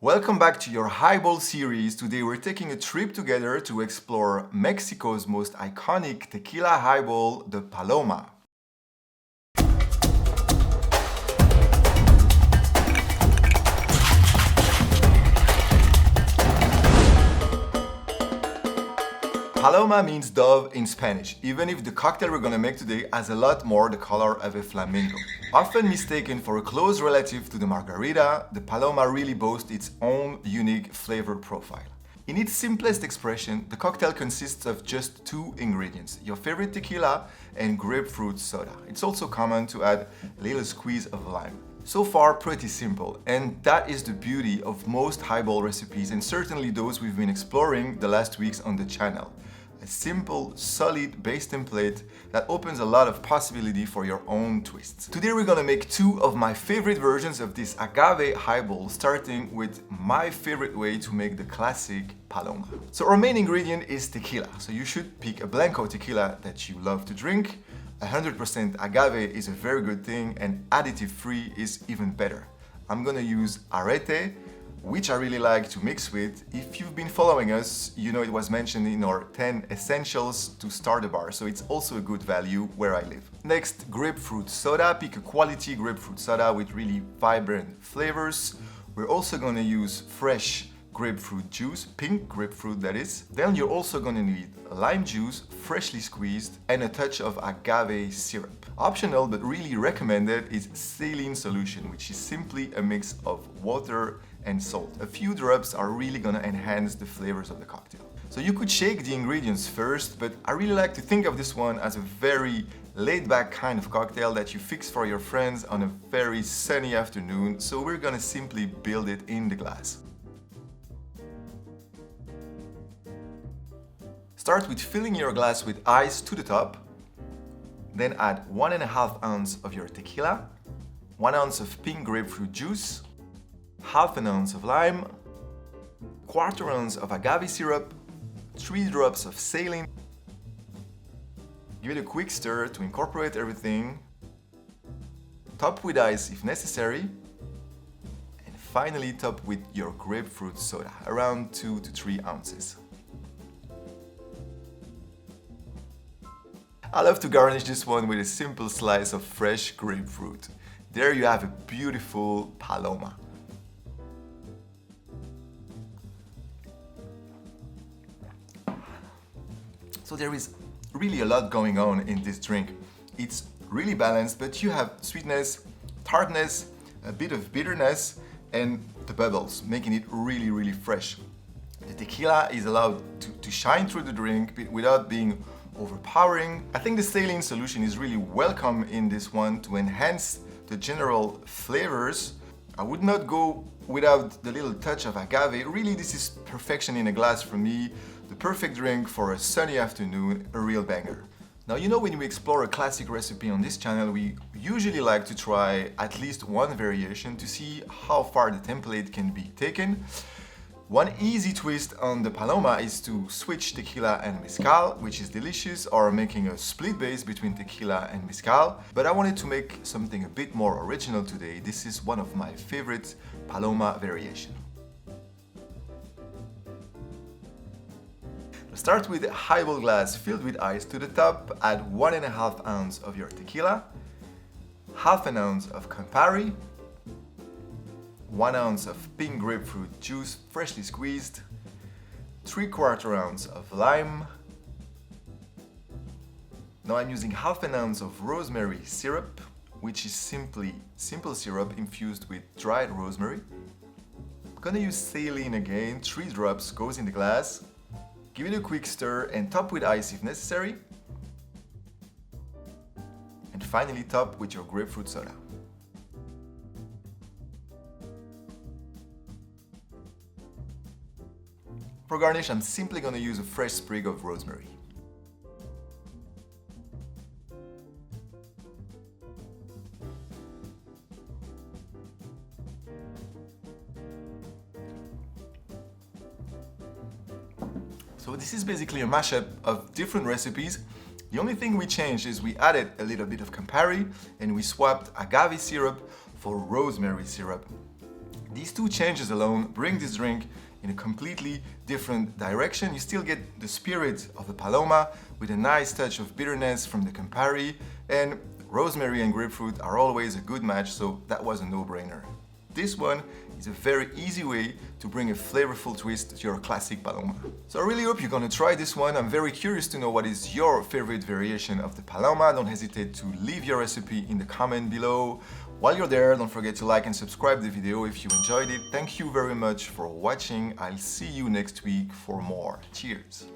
Welcome back to your highball series. Today we're taking a trip together to explore Mexico's most iconic tequila highball, the Paloma. Paloma means dove in Spanish, even if the cocktail we're gonna make today has a lot more the color of a flamingo. Often mistaken for a close relative to the margarita, the Paloma really boasts its own unique flavor profile. In its simplest expression, the cocktail consists of just two ingredients, your favorite tequila and grapefruit soda. It's also common to add a little squeeze of lime. So far, pretty simple, and that is the beauty of most highball recipes, and certainly those we've been exploring the last weeks on the channel. A simple, solid base template that opens a lot of possibility for your own twists. Today we're gonna make two of my favorite versions of this agave highball, starting with my favorite way to make the classic Paloma. So our main ingredient is tequila, so you should pick a blanco tequila that you love to drink. 100% agave is a very good thing, and additive-free is even better. I'm gonna use arete, which I really like to mix with. If you've been following us, you know it was mentioned in our 10 essentials to start a bar, so it's also a good value where I live. Next, grapefruit soda. Pick a quality grapefruit soda with really vibrant flavors. We're also gonna use fresh grapefruit juice, pink grapefruit that is. Then you're also gonna need lime juice, freshly squeezed, and a touch of agave syrup. Optional but really recommended is saline solution, which is simply a mix of water and salt. A few drops are really gonna enhance the flavors of the cocktail. So you could shake the ingredients first, but I really like to think of this one as a very laid-back kind of cocktail that you fix for your friends on a very sunny afternoon, so we're gonna simply build it in the glass. Start with filling your glass with ice to the top, then add 1.5 ounces of your tequila, 1 ounce of pink grapefruit juice, half an ounce of lime, 1/4 ounce of agave syrup, 3 drops of saline. Give it a quick stir to incorporate everything, top with ice if necessary, and finally top with your grapefruit soda, around 2 to 3 ounces. I love to garnish this one with a simple slice of fresh grapefruit. There you have a beautiful Paloma. So there is really a lot going on in this drink. It's really balanced, but you have sweetness, tartness, a bit of bitterness, and the bubbles, making it really fresh. The tequila is allowed to shine through the drink without being overpowering. I think the saline solution is really welcome in this one to enhance the general flavors. I would not go without the little touch of agave. Really, this is perfection in a glass for me. The perfect drink for a sunny afternoon, a real banger. Now, you know, when we explore a classic recipe on this channel, we usually like to try at least one variation to see how far the template can be taken. One easy twist on the Paloma is to switch tequila and mezcal, which is delicious, or making a split base between tequila and mezcal. But I wanted to make something a bit more original today. This is one of my favorite Paloma variations. Start with a highball glass filled with ice to the top. Add 1.5 ounces of your tequila, half an ounce of Campari, 1 ounce of pink grapefruit juice freshly squeezed, 3/4 ounce of lime. Now I'm using half an ounce of rosemary syrup, which is simply simple syrup infused with dried rosemary. I'm gonna use saline again, 3 drops goes in the glass. Give it a quick stir and top with ice if necessary. And finally top with your grapefruit soda. For garnish, I'm simply gonna use a fresh sprig of rosemary. So this is basically a mashup of different recipes. The only thing we changed is we added a little bit of Campari and we swapped agave syrup for rosemary syrup. These two changes alone bring this drink in a completely different direction. You still get the spirit of the Paloma with a nice touch of bitterness from the Campari, and rosemary and grapefruit are always a good match, so that was a no-brainer. This one is a very easy way to bring a flavorful twist to your classic Paloma. So I really hope you're gonna try this one. I'm very curious to know what is your favorite variation of the Paloma. Don't hesitate to leave your recipe in the comment below. While you're there, don't forget to like and subscribe the video if you enjoyed it. Thank you very much for watching. I'll see you next week for more. Cheers!